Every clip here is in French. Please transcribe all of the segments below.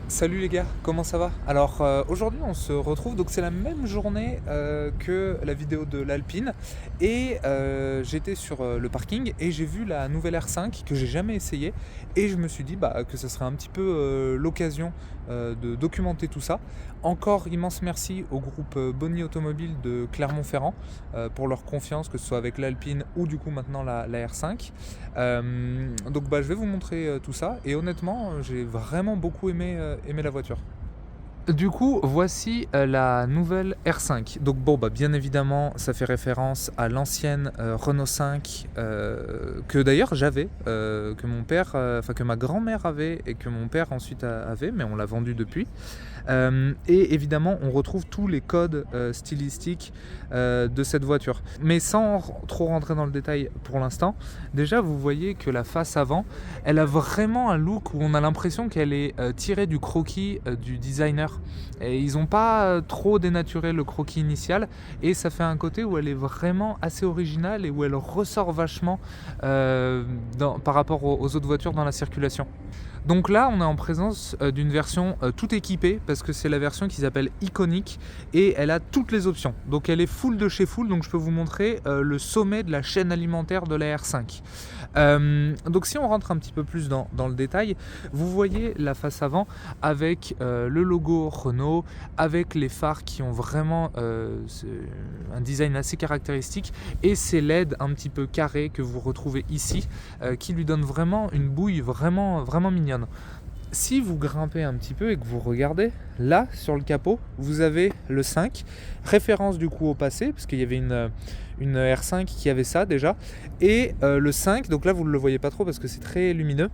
Salut les gars, comment ça va? Alors aujourd'hui on se retrouve, donc c'est la même journée que la vidéo de l'Alpine et j'étais sur le parking et j'ai vu la nouvelle R5 que j'ai jamais essayé et je me suis dit que ce serait un petit peu l'occasion de documenter tout ça. Encore immense merci au groupe Bonnie Automobile de Clermont-Ferrand pour leur confiance, que ce soit avec l'Alpine ou du coup maintenant la R5. Je vais vous montrer tout ça et honnêtement j'ai vraiment beaucoup aimé la voiture. Du coup, voici la nouvelle R5. Donc bien évidemment, ça fait référence à l'ancienne Renault 5 que d'ailleurs j'avais, que mon père, que ma grand-mère avait et que mon père ensuite avait, mais on l'a vendu depuis. Et évidemment, on retrouve tous les codes stylistiques de cette voiture. Mais sans trop rentrer dans le détail pour l'instant, déjà vous voyez que la face avant, elle a vraiment un look où on a l'impression qu'elle est tirée du croquis du designer. Et ils n'ont pas trop dénaturé le croquis initial et ça fait un côté où elle est vraiment assez originale et où elle ressort vachement par rapport aux autres voitures dans la circulation. Donc là, on est en présence d'une version tout équipée parce que c'est la version qui s'appelle Iconic et elle a toutes les options. Donc elle est full de chez full, donc je peux vous montrer le sommet de la chaîne alimentaire de la R5. Donc si on rentre un petit peu plus dans le détail, vous voyez la face avant avec le logo Renault, avec les phares qui ont vraiment un design assez caractéristique et ces LED un petit peu carrés que vous retrouvez ici qui lui donnent vraiment une bouille vraiment mignonne. Si vous grimpez un petit peu et que vous regardez, là sur le capot, vous avez le 5, référence du coup au passé, parce qu'il y avait une R5 qui avait ça déjà, et le 5, donc là vous ne le voyez pas trop parce que c'est très lumineux,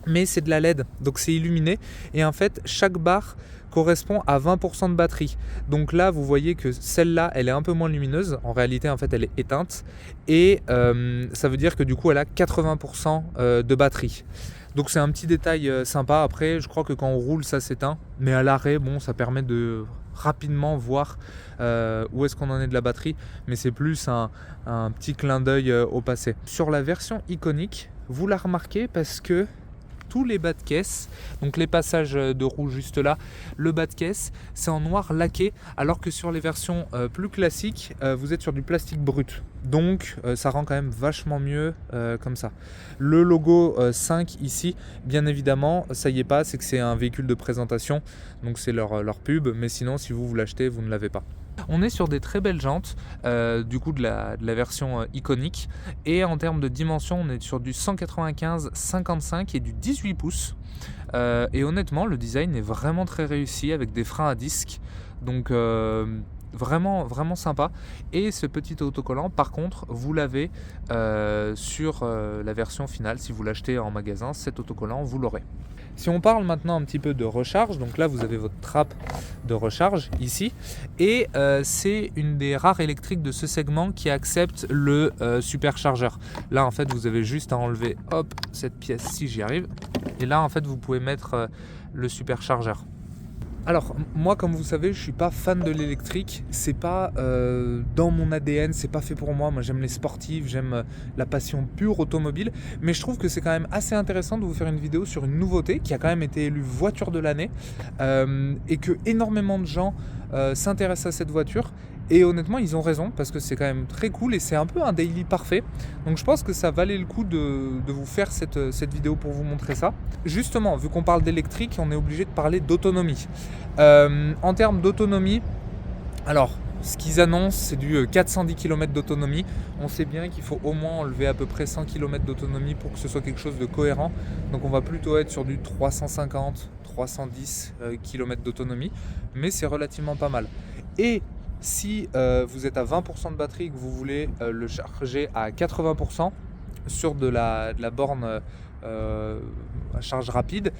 mais c'est de la LED, donc c'est illuminé, et en fait chaque barre correspond à 20% de batterie. Donc là vous voyez que celle-là elle est un peu moins lumineuse, en réalité en fait elle est éteinte, et ça veut dire que du coup elle a 80% de batterie. Donc c'est un petit détail sympa. Après, je crois que quand on roule, ça s'éteint. Mais à l'arrêt, ça permet de rapidement voir où est-ce qu'on en est de la batterie. Mais c'est plus un petit clin d'œil au passé. Sur la version iconique, vous la remarquez parce que tous les bas de caisse, donc les passages de roue juste là, le bas de caisse, c'est en noir laqué, alors que sur les versions plus classiques, vous êtes sur du plastique brut. Donc ça rend quand même vachement mieux comme ça. Le logo 5 ici, bien évidemment, ça y est pas, c'est que c'est un véhicule de présentation, donc c'est leur pub, mais sinon si vous l'achetez, vous ne l'avez pas. On est sur des très belles jantes, du coup de la version iconique. Et en termes de dimension, on est sur du 195-55 et du 18 pouces. Et honnêtement, le design est vraiment très réussi avec des freins à disque. Donc vraiment sympa. Et ce petit autocollant, par contre, vous l'avez sur la version finale. Si vous l'achetez en magasin, cet autocollant, vous l'aurez. Si on parle maintenant un petit peu de recharge, donc là vous avez votre trappe de recharge ici, et c'est une des rares électriques de ce segment qui accepte le superchargeur. Là en fait vous avez juste à enlever cette pièce-ci, j'y arrive, et là en fait vous pouvez mettre le superchargeur. Alors moi, comme vous savez, je suis pas fan de l'électrique, c'est pas dans mon ADN, c'est pas fait pour moi. Moi j'aime les sportifs, j'aime la passion pure automobile, mais je trouve que c'est quand même assez intéressant de vous faire une vidéo sur une nouveauté qui a quand même été élue voiture de l'année et que énormément de gens s'intéressent à cette voiture. Et honnêtement, ils ont raison parce que c'est quand même très cool et c'est un peu un daily parfait. Donc je pense que ça valait le coup de vous faire cette vidéo pour vous montrer ça. Justement, vu qu'on parle d'électrique, on est obligé de parler d'autonomie. En termes d'autonomie, alors ce qu'ils annoncent, c'est du 410 km d'autonomie. On sait bien qu'il faut au moins enlever à peu près 100 km d'autonomie pour que ce soit quelque chose de cohérent. Donc on va plutôt être sur du 350-310 km d'autonomie, mais c'est relativement pas mal. Et si vous êtes à 20% de batterie et que vous voulez le charger à 80% sur de la borne à charge rapide,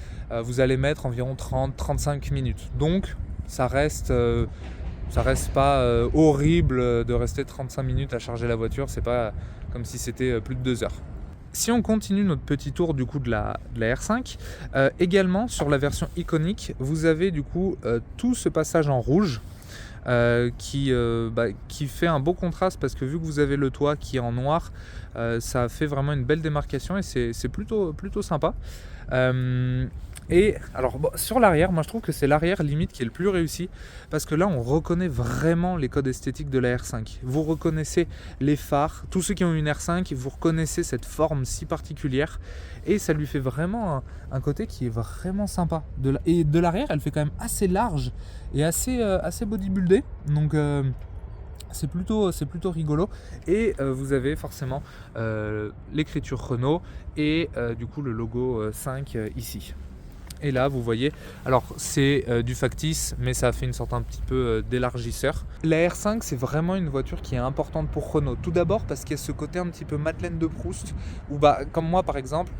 vous allez mettre environ 30-35 minutes. Donc ça reste pas horrible de rester 35 minutes à charger la voiture, c'est pas comme si c'était plus de 2 heures. Si on continue notre petit tour du coup de la R5, également sur la version iconique, vous avez du coup tout ce passage en rouge qui fait un beau contraste parce que vu que vous avez le toit qui est en noir, ça fait vraiment une belle démarcation et c'est plutôt sympa. Et alors bon, sur l'arrière, moi je trouve que c'est l'arrière limite qui est le plus réussi parce que là on reconnaît vraiment les codes esthétiques de la R5. Vous reconnaissez les phares, tous ceux qui ont une R5, vous reconnaissez cette forme si particulière et ça lui fait vraiment un côté qui est vraiment sympa. Et de l'arrière, elle fait quand même assez large et assez bodybuildé. Donc c'est plutôt rigolo et vous avez forcément l'écriture Renault et du coup le logo 5 ici. Et là, vous voyez, alors c'est du factice, mais ça a fait une sorte un petit peu d'élargisseur. La R5, c'est vraiment une voiture qui est importante pour Renault. Tout d'abord parce qu'il y a ce côté un petit peu Madeleine de Proust, où comme moi par exemple,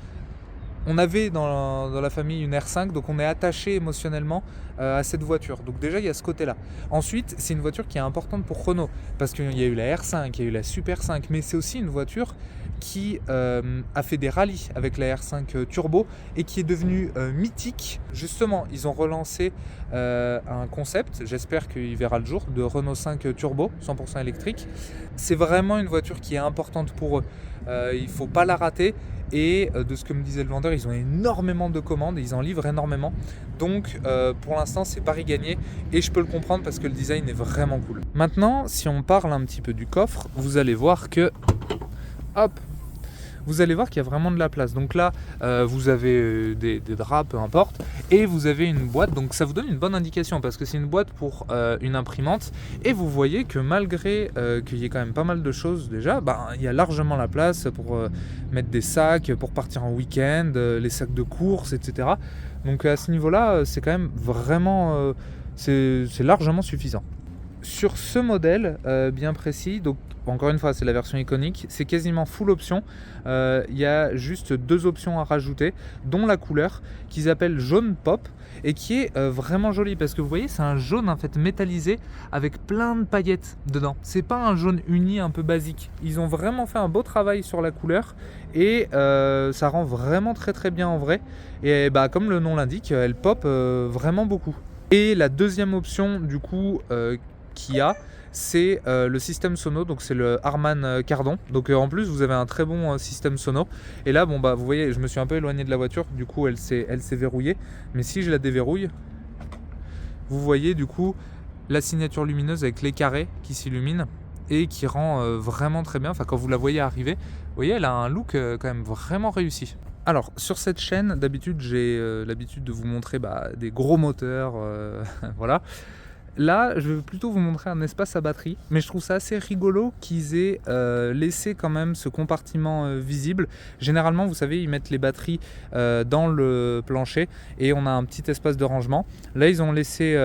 on avait dans la famille une R5, donc on est attaché émotionnellement à cette voiture. Donc déjà, il y a ce côté-là. Ensuite, c'est une voiture qui est importante pour Renault, parce qu'il y a eu la R5, il y a eu la Super 5, mais c'est aussi une voiture qui a fait des rallyes avec la R5 Turbo et qui est devenue mythique. Justement, ils ont relancé un concept, j'espère qu'il verra le jour, de Renault 5 Turbo, 100% électrique. C'est vraiment une voiture qui est importante pour eux. Il ne faut pas la rater. Et de ce que me disait le vendeur, ils ont énormément de commandes, ils en livrent énormément. Donc pour l'instant, c'est pari gagné et je peux le comprendre parce que le design est vraiment cool. Maintenant, si on parle un petit peu du coffre, vous allez voir que... Hop, vous allez voir qu'il y a vraiment de la place. Donc là, vous avez des draps, peu importe, et vous avez une boîte. Donc ça vous donne une bonne indication parce que c'est une boîte pour une imprimante. Et vous voyez que malgré qu'il y ait quand même pas mal de choses déjà, il y a largement la place pour mettre des sacs, pour partir en week-end, les sacs de course, etc. Donc à ce niveau-là, c'est quand même vraiment... c'est largement suffisant. Sur ce modèle bien précis, donc encore une fois c'est la version iconique, c'est quasiment full option, il y a juste 2 options à rajouter, dont la couleur qu'ils appellent jaune pop et qui est vraiment jolie parce que vous voyez c'est un jaune en fait métallisé avec plein de paillettes dedans, c'est pas un jaune uni un peu basique, ils ont vraiment fait un beau travail sur la couleur et ça rend vraiment très très bien en vrai et comme le nom l'indique, elle pop vraiment beaucoup. Et la deuxième option du coup qu'il y a, c'est le système sono, donc c'est le Harman Kardon. Donc en plus vous avez un très bon système sono. Et là vous voyez, je me suis un peu éloigné de la voiture, du coup elle s'est verrouillée. Mais si je la déverrouille, vous voyez du coup la signature lumineuse avec les carrés qui s'illuminent et qui rend vraiment très bien. Enfin quand vous la voyez arriver, vous voyez elle a un look quand même vraiment réussi. Alors sur cette chaîne d'habitude j'ai l'habitude de vous montrer des gros moteurs, voilà. Là, je vais plutôt vous montrer un espace à batterie, mais je trouve ça assez rigolo qu'ils aient laissé quand même ce compartiment visible. Généralement, vous savez, ils mettent les batteries dans le plancher et on a un petit espace de rangement. Là, ils ont laissé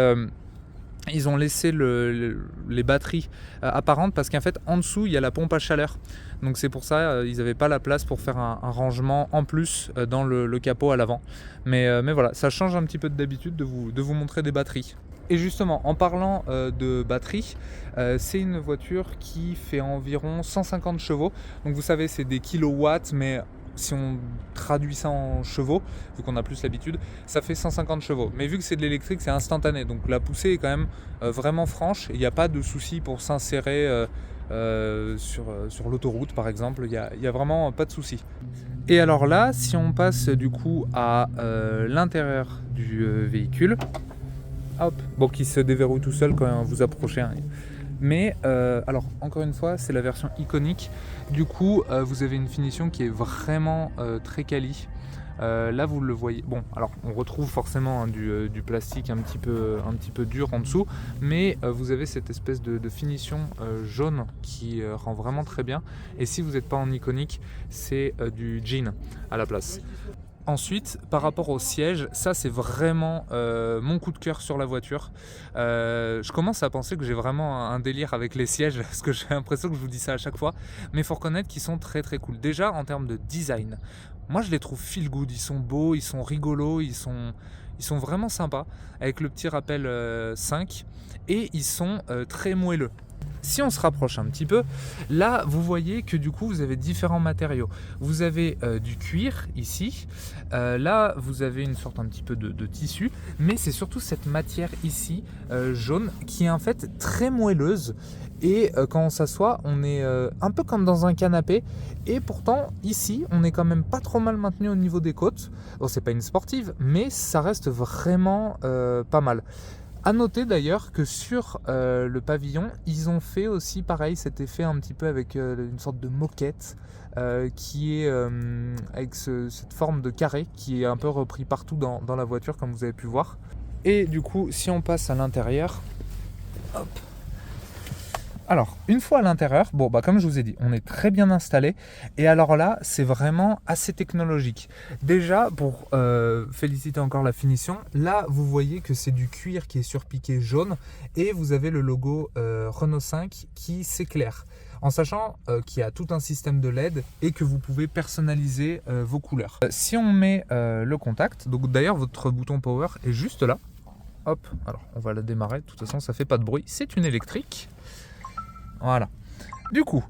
les batteries apparentes parce qu'en fait, en dessous, il y a la pompe à chaleur. Donc c'est pour ça ils n'avaient pas la place pour faire un rangement en plus dans le capot à l'avant. Mais voilà, ça change un petit peu d'habitude de vous montrer des batteries. Et justement, en parlant de batterie, c'est une voiture qui fait environ 150 chevaux. Donc vous savez, c'est des kilowatts, mais si on traduit ça en chevaux, vu qu'on a plus l'habitude, ça fait 150 chevaux. Mais vu que c'est de l'électrique, c'est instantané. Donc la poussée est quand même vraiment franche. Il n'y a pas de souci pour s'insérer sur l'autoroute, par exemple. Il n'y a vraiment pas de souci. Et alors là, si on passe du coup à l'intérieur du véhicule, hop, bon, qui se déverrouille tout seul quand vous approchez. Hein. Mais alors encore une fois, c'est la version iconique. Du coup, vous avez une finition qui est vraiment très quali. Là, vous le voyez. Bon, alors on retrouve forcément du plastique un petit peu dur en dessous, mais vous avez cette espèce de finition jaune qui rend vraiment très bien. Et si vous n'êtes pas en iconique, c'est du jean à la place. Ensuite, par rapport au siège, ça c'est vraiment mon coup de cœur sur la voiture. Je commence à penser que j'ai vraiment un délire avec les sièges, parce que j'ai l'impression que je vous dis ça à chaque fois. Mais il faut reconnaître qu'ils sont très très cool. Déjà en termes de design, moi je les trouve feel good, ils sont beaux, ils sont rigolos, ils sont vraiment sympas, avec le petit rappel 5, et ils sont très moelleux. Si on se rapproche un petit peu, là vous voyez que du coup vous avez différents matériaux. Vous avez du cuir ici, là vous avez une sorte un petit peu de tissu, mais c'est surtout cette matière ici jaune qui est en fait très moelleuse. Et quand on s'assoit, on est un peu comme dans un canapé. Et pourtant, ici, on est quand même pas trop mal maintenu au niveau des côtes. Bon, c'est pas une sportive, mais ça reste vraiment pas mal. À noter d'ailleurs que sur le pavillon, ils ont fait aussi pareil cet effet un petit peu avec une sorte de moquette qui est avec cette forme de carré qui est un peu repris partout dans la voiture comme vous avez pu voir. Et du coup, si on passe à l'intérieur, hop. Alors, une fois à l'intérieur, bon, comme je vous ai dit, on est très bien installé. Et alors là, c'est vraiment assez technologique. Déjà, pour féliciter encore la finition, là, vous voyez que c'est du cuir qui est surpiqué jaune. Et vous avez le logo Renault 5 qui s'éclaire. En sachant qu'il y a tout un système de LED et que vous pouvez personnaliser vos couleurs. Si on met le contact, donc d'ailleurs, votre bouton Power est juste là. Hop, alors on va la démarrer. De toute façon, ça fait pas de bruit. C'est une électrique. Voilà. Du coup,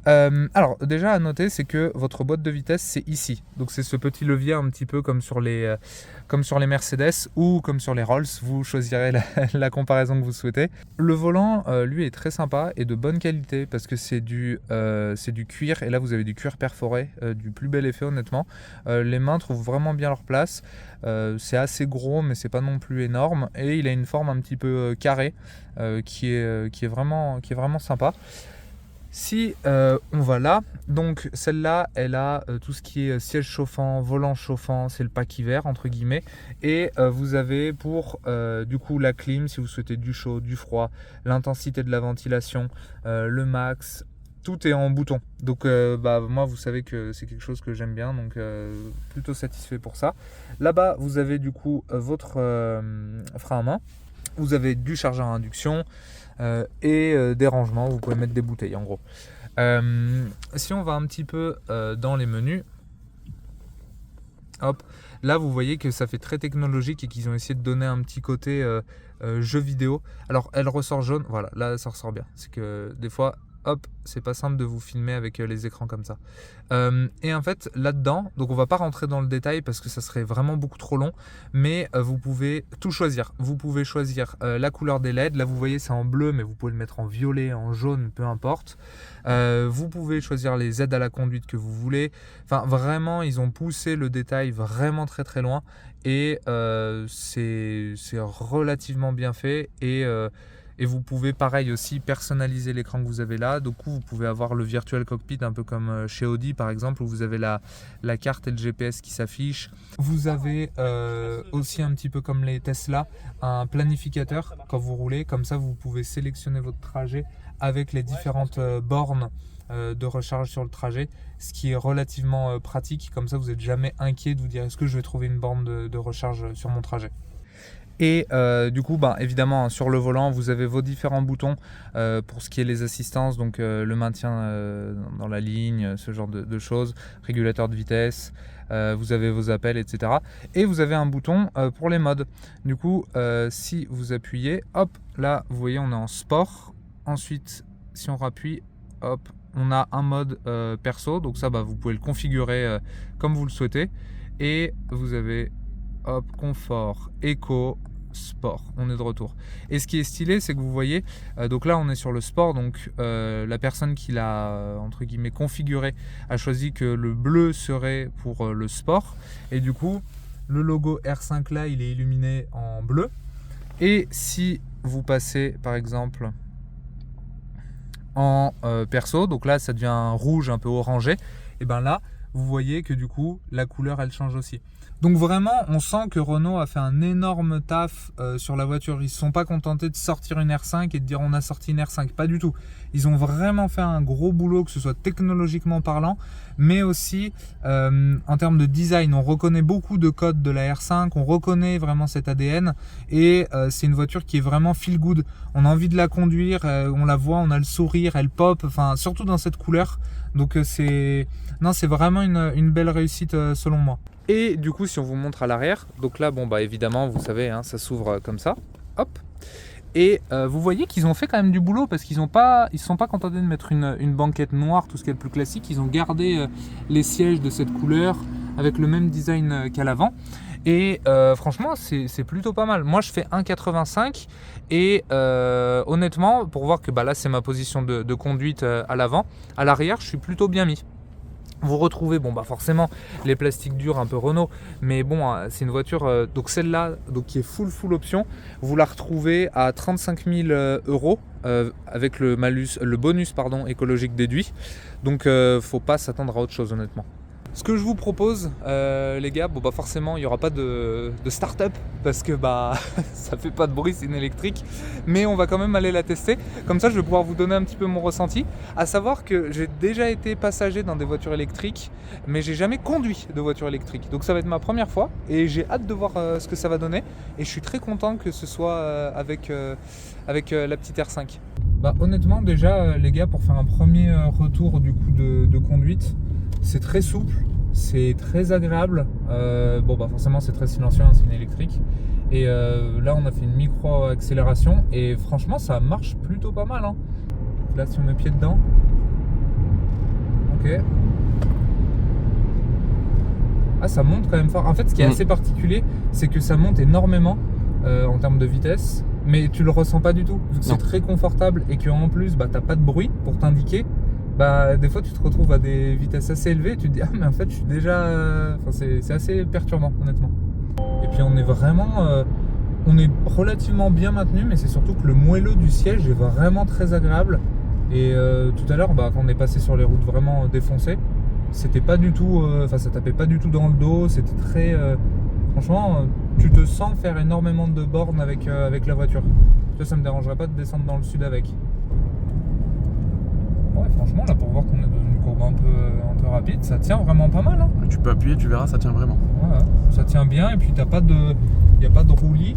alors déjà à noter, c'est que votre boîte de vitesse, c'est ici. Donc c'est ce petit levier un petit peu comme sur les Mercedes ou comme sur les Rolls. Vous choisirez la comparaison que vous souhaitez. Le volant, lui, est très sympa et de bonne qualité parce que c'est du cuir. Et là, vous avez du cuir perforé, du plus bel effet honnêtement. Les mains trouvent vraiment bien leur place. C'est assez gros, mais c'est pas non plus énorme. Et il a une forme un petit peu carrée qui est vraiment sympa. Si on va là, donc celle-là, elle a tout ce qui est siège chauffant, volant chauffant, c'est le pack hiver entre guillemets. Et vous avez pour du coup la clim si vous souhaitez du chaud, du froid, l'intensité de la ventilation, le max, tout est en bouton. Donc moi vous savez que c'est quelque chose que j'aime bien, donc plutôt satisfait pour ça. Là-bas vous avez du coup votre frein à main, vous avez du chargeur à induction. Et des rangements, vous pouvez mettre des bouteilles en gros. Si on va un petit peu dans les menus, hop, là vous voyez que ça fait très technologique et qu'ils ont essayé de donner un petit côté jeu vidéo. Alors elle ressort jaune, voilà, là ça ressort bien. C'est que des fois, hop, c'est pas simple de vous filmer avec les écrans comme ça. Et en fait là-dedans, donc on va pas rentrer dans le détail parce que ça serait vraiment beaucoup trop long, mais vous pouvez tout choisir. Vous pouvez choisir la couleur des LED, là vous voyez c'est en bleu, mais vous pouvez le mettre en violet, en jaune, peu importe. Vous pouvez choisir les aides à la conduite que vous voulez. Enfin vraiment, ils ont poussé le détail vraiment très très loin et c'est relativement bien fait et vous pouvez pareil aussi personnaliser l'écran que vous avez là. Du coup, vous pouvez avoir le virtual cockpit un peu comme chez Audi par exemple, où vous avez la carte et le GPS qui s'affichent. Vous avez aussi un petit peu comme les Tesla, un planificateur quand vous roulez. Comme ça, vous pouvez sélectionner votre trajet avec les différentes bornes de recharge sur le trajet, ce qui est relativement pratique. Comme ça, vous n'êtes jamais inquiet de vous dire est-ce que je vais trouver une borne de recharge sur mon trajet. Et du coup, évidemment, sur le volant, vous avez vos différents boutons pour ce qui est les assistances, donc le maintien dans la ligne, ce genre de choses, régulateur de vitesse, vous avez vos appels, etc. Et vous avez un bouton pour les modes. Du coup, si vous appuyez, hop, là, vous voyez, on est en sport. Ensuite, si on rappuie, hop, on a un mode perso. Donc ça, vous pouvez le configurer comme vous le souhaitez. Et vous avez, hop, confort, éco, sport, on est de retour. Et ce qui est stylé, c'est que vous voyez, donc là on est sur le sport, donc la personne qui l'a entre guillemets configuré a choisi que le bleu serait pour le sport, et du coup le logo R5 là il est illuminé en bleu. Et si vous passez par exemple en perso, donc là ça devient un rouge un peu orangé, et là vous voyez que du coup la couleur elle change aussi. Donc vraiment, on sent que Renault a fait un énorme taf sur la voiture. Ils ne se sont pas contentés de sortir une R5 et de dire on a sorti une R5. Pas du tout. Ils ont vraiment fait un gros boulot, que ce soit technologiquement parlant, mais aussi en termes de design. On reconnaît beaucoup de codes de la R5, on reconnaît vraiment cet ADN et c'est une voiture qui est vraiment feel good. On a envie de la conduire, on la voit, on a le sourire, elle pop, enfin surtout dans cette couleur. Donc c'est vraiment une belle réussite selon moi. Et du coup, si on vous montre à l'arrière, donc là, évidemment, vous savez, ça s'ouvre comme ça, hop. Et vous voyez qu'ils ont fait quand même du boulot parce qu'ils se sont pas contentés de mettre une banquette noire, tout ce qui est le plus classique. Ils ont gardé les sièges de cette couleur avec le même design qu'à l'avant. Et franchement, c'est plutôt pas mal. Moi, je fais 1,85 et honnêtement, pour voir que là, c'est ma position de conduite à l'avant. À l'arrière, je suis plutôt bien mis. Vous retrouvez forcément les plastiques durs un peu Renault, mais c'est une voiture, donc celle-là qui est full option, vous la retrouvez à 35 000 euros avec le bonus écologique déduit, donc faut pas s'attendre à autre chose honnêtement. Ce que je vous propose, les gars, forcément il n'y aura pas de start-up parce que ça fait pas de bruit, c'est une électrique, mais on va quand même aller la tester. Comme ça, je vais pouvoir vous donner un petit peu mon ressenti. À savoir que j'ai déjà été passager dans des voitures électriques, mais j'ai jamais conduit de voiture électrique. Donc ça va être ma première fois et j'ai hâte de voir ce que ça va donner. Et je suis très content que ce soit avec la petite R5. Honnêtement, déjà, les gars, pour faire un premier retour du coup de conduite, c'est très souple, c'est très agréable. Forcément c'est très silencieux, c'est une électrique. Et là on a fait une micro accélération et franchement ça marche plutôt pas mal. Là si on met pied dedans, ok. Ça monte quand même fort. En fait ce qui est assez particulier, c'est que ça monte énormément en termes de vitesse, mais tu le ressens pas du tout. Vu que c'est très confortable et qu'en plus t'as pas de bruit pour t'indiquer. Des fois tu te retrouves à des vitesses assez élevées et tu te dis mais en fait je suis déjà... c'est assez perturbant honnêtement. Et puis on est relativement bien maintenu, mais c'est surtout que le moelleux du siège est vraiment très agréable. Et tout à l'heure quand on est passé sur les routes vraiment défoncées, c'était pas du tout... ça tapait pas du tout dans le dos, c'était très... franchement tu te sens faire énormément de bornes avec la voiture. Ça me dérangerait pas de descendre dans le sud avec. Ouais, franchement là pour voir qu'on est dans une courbe un peu rapide, ça tient vraiment pas mal. Tu peux appuyer, tu verras, ça tient vraiment. Ouais, ça tient bien et puis il n'y a pas de roulis.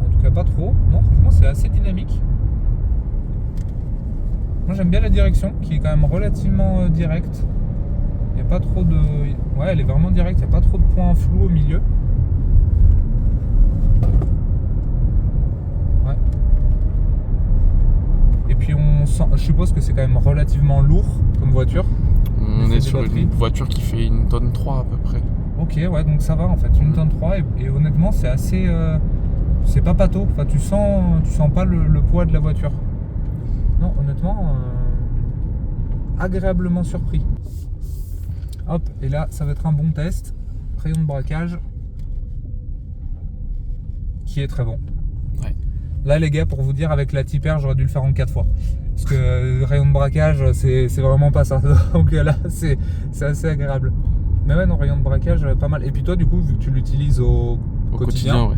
En tout cas pas trop. Non, franchement c'est assez dynamique. Moi j'aime bien la direction qui est quand même relativement directe. Il n'y a pas trop de... Ouais, elle est vraiment directe, il n'y a pas trop de points flous au milieu. Ouais. Et puis je suppose que c'est quand même relativement lourd comme voiture. On est sur une voiture qui fait 1,3 tonne à peu près. Ok, ouais, donc ça va en fait, 1,3 tonne et honnêtement c'est assez... c'est pas pâteau, tu sens pas le poids de la voiture. Non, honnêtement, agréablement surpris. Hop, et là ça va être un bon test. Rayon de braquage qui est très bon. Ouais. Là les gars, pour vous dire, avec la Type R j'aurais dû le faire en 4 fois. Parce que rayon de braquage c'est vraiment pas ça. Donc là c'est assez agréable. Mais ouais, non, rayon de braquage pas mal. Et puis toi du coup, vu que tu l'utilises au quotidien, ouais.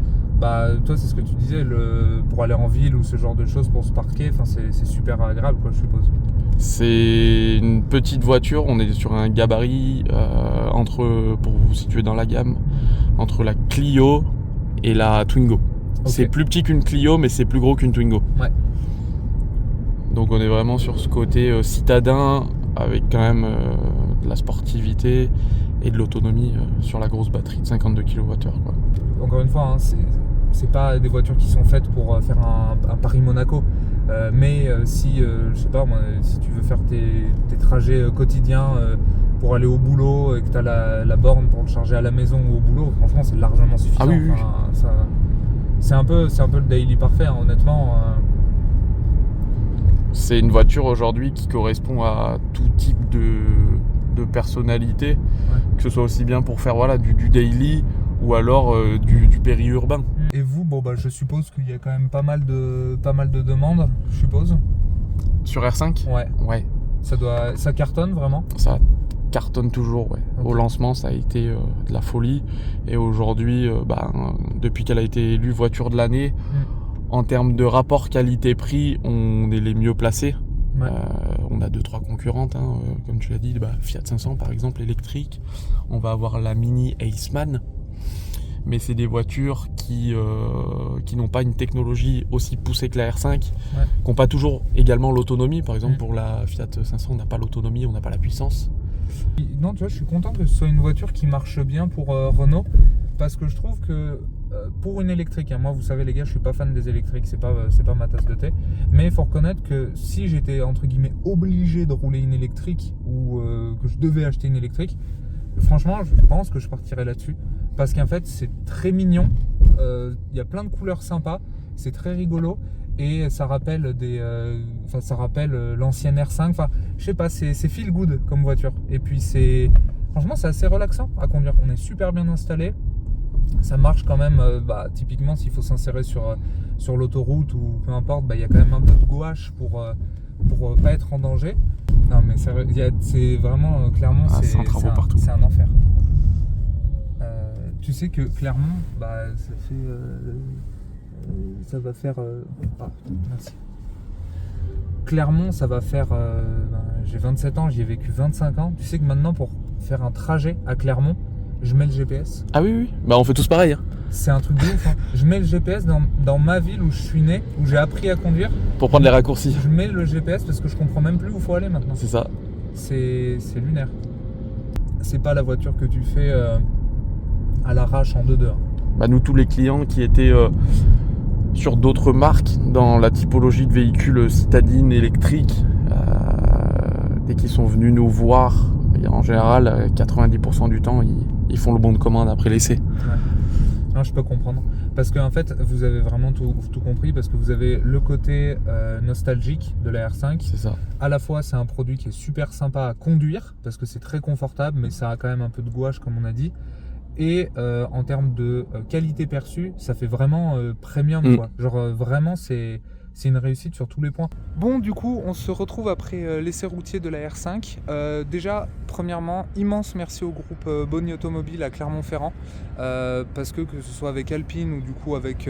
Toi c'est ce que tu disais, pour aller en ville ou ce genre de choses, pour se parquer, c'est super agréable quoi, je suppose. C'est une petite voiture, on est sur un gabarit pour vous situer dans la gamme, entre la Clio et la Twingo. Okay. C'est plus petit qu'une Clio, mais c'est plus gros qu'une Twingo. Ouais. Donc on est vraiment sur ce côté citadin, avec quand même de la sportivité et de l'autonomie sur la grosse batterie de 52 kWh. Quoi. Encore une fois, c'est pas des voitures qui sont faites pour faire un Paris-Monaco. Mais si tu veux faire tes trajets quotidiens pour aller au boulot et que tu as la borne pour le charger à la maison ou au boulot, franchement c'est largement suffisant. Ah oui, oui. C'est un peu le daily parfait, honnêtement. C'est une voiture aujourd'hui qui correspond à tout type de personnalité, ouais. Que ce soit aussi bien pour faire du daily ou alors du périurbain. Et vous, je suppose qu'il y a quand même pas mal de demandes, je suppose. Sur R5 ? Ouais. Ça cartonne vraiment ? Ça cartonne toujours, ouais. Okay. Au lancement, ça a été de la folie. Et aujourd'hui, depuis qu'elle a été élue voiture de l'année, en termes de rapport qualité-prix, on est les mieux placés. Ouais. On a 2-3 concurrentes, comme tu l'as dit, Fiat 500 par exemple, électrique. On va avoir la Mini Aceman. Mais c'est des voitures qui n'ont pas une technologie aussi poussée que la R5, qui n'ont pas toujours également l'autonomie. Par exemple, pour la Fiat 500, on n'a pas l'autonomie, on n'a pas la puissance. Non, tu vois, je suis content que ce soit une voiture qui marche bien pour Renault, parce que je trouve que pour une électrique, hein, moi vous savez les gars, je suis pas fan des électriques, c'est pas ma tasse de thé, mais il faut reconnaître que si j'étais entre guillemets obligé de rouler une électrique ou que je devais acheter une électrique, franchement je pense que je partirais là-dessus, parce qu'en fait c'est très mignon, y a plein de couleurs sympas, c'est très rigolo, et ça rappelle l'ancienne R5, enfin je sais pas, c'est feel good comme voiture, et puis franchement c'est assez relaxant à conduire, on est super bien installé. Ça marche quand même, typiquement s'il faut s'insérer sur l'autoroute ou peu importe, il y a quand même un peu de gouache pour pas être en danger. Non mais c'est vraiment, Clermont, c'est un enfer. Tu sais que Clermont, ça va faire... merci. Clermont, ça va faire... j'ai 27 ans, j'y ai vécu 25 ans. Tu sais que maintenant, pour faire un trajet à Clermont, je mets le GPS. Ah oui, on fait tous pareil. Hein. C'est un truc de ouf. Hein. Je mets le GPS dans ma ville où je suis né, où j'ai appris à conduire. Pour prendre les raccourcis. Je mets le GPS parce que je comprends même plus où il faut aller maintenant. C'est ça. C'est lunaire. C'est pas la voiture que tu fais à l'arrache en 2-2. Hein. Nous, tous les clients qui étaient sur d'autres marques dans la typologie de véhicules citadines électriques, dès qu'ils sont venus nous voir, en général, 90% du temps, ils font le bon de commande après l'essai. Ouais. Non, je peux comprendre. Parce qu'en fait, vous avez vraiment tout compris, parce que vous avez le côté nostalgique de la R5. C'est ça. À la fois, c'est un produit qui est super sympa à conduire, parce que c'est très confortable, mais ça a quand même un peu de gouache, comme on a dit. Et en termes de qualité perçue, ça fait vraiment premium, quoi. Genre vraiment, c'est une réussite sur tous les points. Bon, du coup, on se retrouve après l'essai routier de la R5. Déjà, premièrement, immense merci au groupe Boni Automobile à Clermont-Ferrand, parce que ce soit avec Alpine ou du coup avec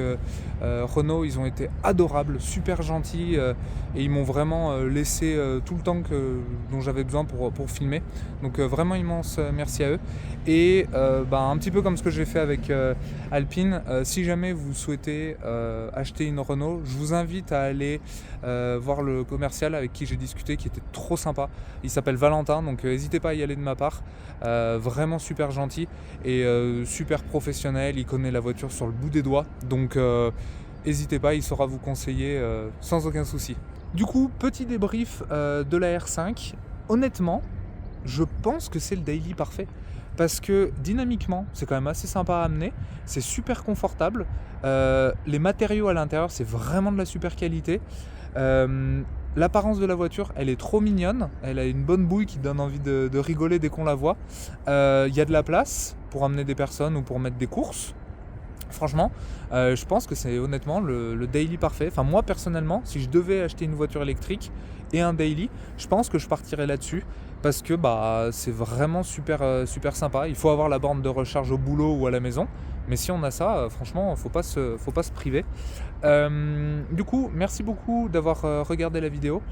Renault, ils ont été adorables, super gentils, et ils m'ont vraiment laissé tout le temps dont j'avais besoin pour filmer. Donc vraiment immense merci à eux. Et un petit peu comme ce que j'ai fait avec Alpine, si jamais vous souhaitez acheter une Renault, je vous invite à aller voir le commercial avec qui j'ai discuté, qui était trop sympa. Il s'appelle Valentin, donc n'hésitez pas à y aller de ma part. Vraiment super gentil et super professionnel, il connaît la voiture sur le bout des doigts, donc n'hésitez pas, il saura vous conseiller sans aucun souci. Du coup, petit débrief de la R5. Honnêtement, je pense que c'est le daily parfait. Parce que dynamiquement, c'est quand même assez sympa à amener, c'est super confortable, les matériaux à l'intérieur, c'est vraiment de la super qualité. L'apparence de la voiture, elle est trop mignonne, elle a une bonne bouille qui donne envie de rigoler dès qu'on la voit. Y a de la place pour amener des personnes ou pour mettre des courses. Franchement, je pense que c'est honnêtement le daily parfait. Enfin, moi personnellement, si je devais acheter une voiture électrique et un daily, je pense que je partirais là-dessus. Parce que c'est vraiment super sympa. Il faut avoir la borne de recharge au boulot ou à la maison. Mais si on a ça, franchement, faut pas se priver. Du coup, merci beaucoup d'avoir regardé la vidéo.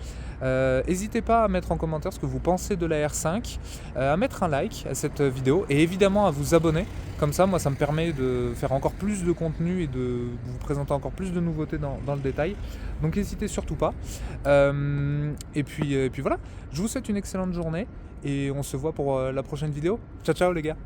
N'hésitez pas à mettre en commentaire ce que vous pensez de la R5, à mettre un like à cette vidéo et évidemment à vous abonner. Comme ça, moi, ça me permet de faire encore plus de contenu et de vous présenter encore plus de nouveautés dans le détail. Donc n'hésitez surtout pas. Et puis voilà, je vous souhaite une excellente journée et on se voit pour la prochaine vidéo. Ciao ciao les gars.